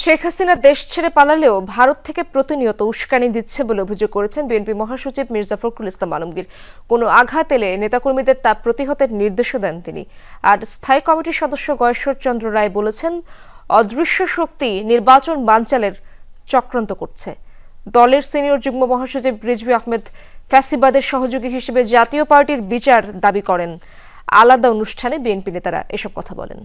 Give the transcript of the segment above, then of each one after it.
শেখ হাসিনা দেশ ছেড়ে পালালেও ভারত থেকে প্রতিনিয়ত উস্কানি দিচ্ছে বলে অভিযোগ করেছেন বিএনপি মহাসচিব মির্জা ফখরুল ইসলাম আলমগীর। কোনো আঘাত এলে নেতাকর্মীদের তা প্রতিহতের নির্দেশও দেন তিনি। আর স্থায়ী কমিটির সদস্য গয়েশ্বর চন্দ্র রায় বলেছেন, অদৃশ্য শক্তি নির্বাচন বানচালের চক্রান্ত করছে। দলের সিনিয়র যুগ্ম মহাসচিব রিজভী আহমেদ ফ্যাসিবাদের সহযোগী হিসেবে জাতীয় পার্টির বিচার দাবি করেন। আলাদা অনুষ্ঠানে বিএনপি নেতারা এসব কথা বলেন।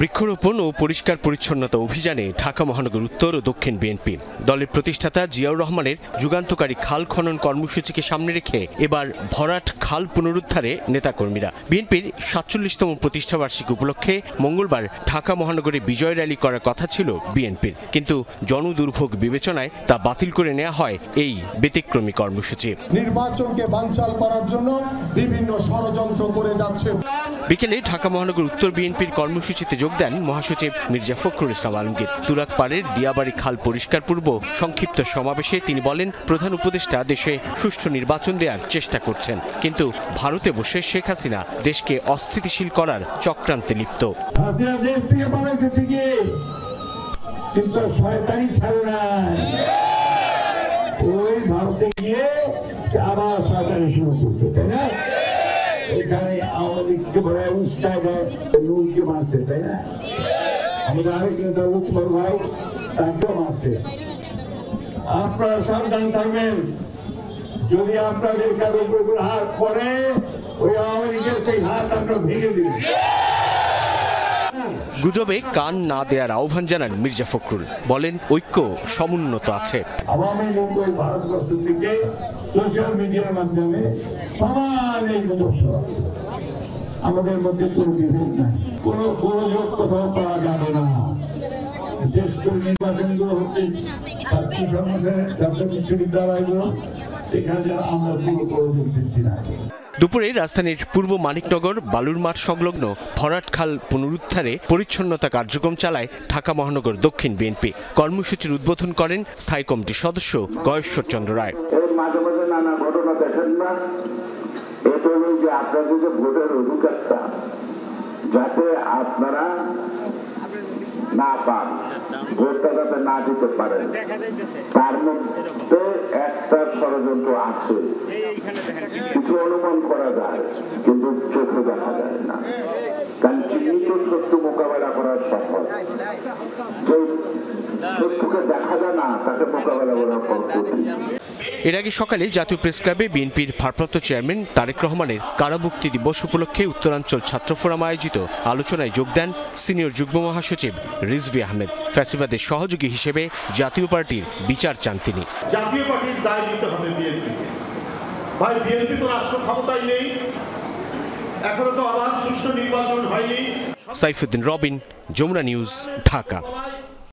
বৃক্ষরোপণ ও পরিষ্কার পরিচ্ছন্নতা অভিযানে ঢাকা মহানগর উত্তর ও দক্ষিণ বিএনপি দলের প্রতিষ্ঠাতা জিয়াউর রহমানের যুগান্তকারী খাল খনন কর্মসূচিকে সামনে রেখে এবার ভরাট খাল পুনরুদ্ধারে নেতাকর্মীরা। বিএনপির ৪৭তম প্রতিষ্ঠাবার্ষিকী উপলক্ষে মঙ্গলবার ঢাকা মহানগরে বিজয় র্যালি করার কথা ছিল বিএনপির, কিন্তু জনদুর্ভোগ বিবেচনায় তা বাতিল করে নেওয়া হয় এই ব্যতিক্রমী কর্মসূচি। নির্বাচনকে বানচাল করার জন্য বিভিন্ন ষড়যন্ত্র করে যাচ্ছে। বিকেলে ঢাকা মহানগর উত্তর বিএনপির কর্মসূচিতে যোগ দেন মহাসচিব মির্জা ফখরুল ইসলাম আলমগীর। তুরাগপাড়ের দিয়াবাড়ি খাল পরিষ্কার পূর্ব সংক্ষিপ্ত সমাবেশে তিনি বলেন, প্রধান উপদেষ্টা দেশে সুষ্ঠু নির্বাচন দেওয়ার চেষ্টা করছেন, কিন্তু ভারতে বসে শেখ হাসিনা দেশকে অস্থিতিশীল করার চক্রান্তে লিপ্ত। এখানে আমাদেরকে বলে উস্কায় দেয়, নুরকে মারছে, তাই না? আমাদের আরেক নেতা উৎপল ভাই, তাকেও মারছে। আপনারা সাবধান থাকবেন, যদি আপনাদের কারো উপর হাত পড়ে, ওই আওয়ামী লীগের সেই হাত আপনারা ভেঙে দিবেন। গুজবে কান না দেওয়ার আহ্বান জানান মির্জা ফখরুল, বলেন ঐক্য সমুন্নত আছে। আওয়ামী লীগ ওই ভারতবর্ষ থেকে সোশ্যাল মিডিয়ার মাধ্যমে সমান এই গুজব, আমাদের মধ্যে কোনো বিভেদ নাই, কোনো গোলযোগ কোথাও পাওয়া যাবে না। বিশেষ করে নির্বাচনগুলো হচ্ছে ছাত্র সংগঠনের ছাত্র বিশ্ববিদ্যালয়গুলো, সেখানে আমরা কোনো গোলযোগ দিচ্ছি না। দুপুরে রাজধানীর পূর্ব মানিকনগর বালুর মাঠ সংলগ্ন ভরাট খাল পুনরুদ্ধারে পরিচ্ছন্নতা কার্যক্রম চালায় ঢাকা মহানগর দক্ষিণ বিএনপি। কর্মসূচির উদ্বোধন করেন স্থায়ী কমিটির সদস্য গয়েশ্বর চন্দ্র রায়। মাঝে মাঝে নানা ঘটনা দেখেন না, এটা হল যে আপনাদের যে ভোটের অধিকারটা যাতে আপনারা না পান, ভোটটা যাতে না দিতে পারেন, তার মধ্যে একটা ষড়যন্ত্র আছে। কিছু অনুমান করা যায়, কিন্তু চোখে দেখা যায় না, কারণ চিহ্নিত শত্রু মোকাবেলা করা সফল। যে শত্রুকে দেখা যায় না, তাকে মোকাবেলা করা কঠিন। এর আগে সকালে জাতীয় প্রেস ক্লাবে বিএনপির ভারপ্রাপ্ত চেয়ারম্যান তারেক রহমানের কারামুক্তি দিবস উপলক্ষে উত্তরাঞ্চল ছাত্র ফোরাম আয়োজিত আলোচনায় যোগ দেন সিনিয়র যুগ্ম মহাসচিব রিজভী আহমেদ। ফ্যাসিবাদের সহযোগী হিসেবে জাতীয় পার্টির বিচার চান তিনি। জাতীয় পার্টির দায় নিতে হবে বিএনপি। ভাই, বিএনপি তো রাষ্ট্র ক্ষমতায় নেই, এখনো তো অবাধ সুষ্ঠু নির্বাচন হয়নি। সাইফুদ্দিন রবিন, যমুনা নিউজ, ঢাকা।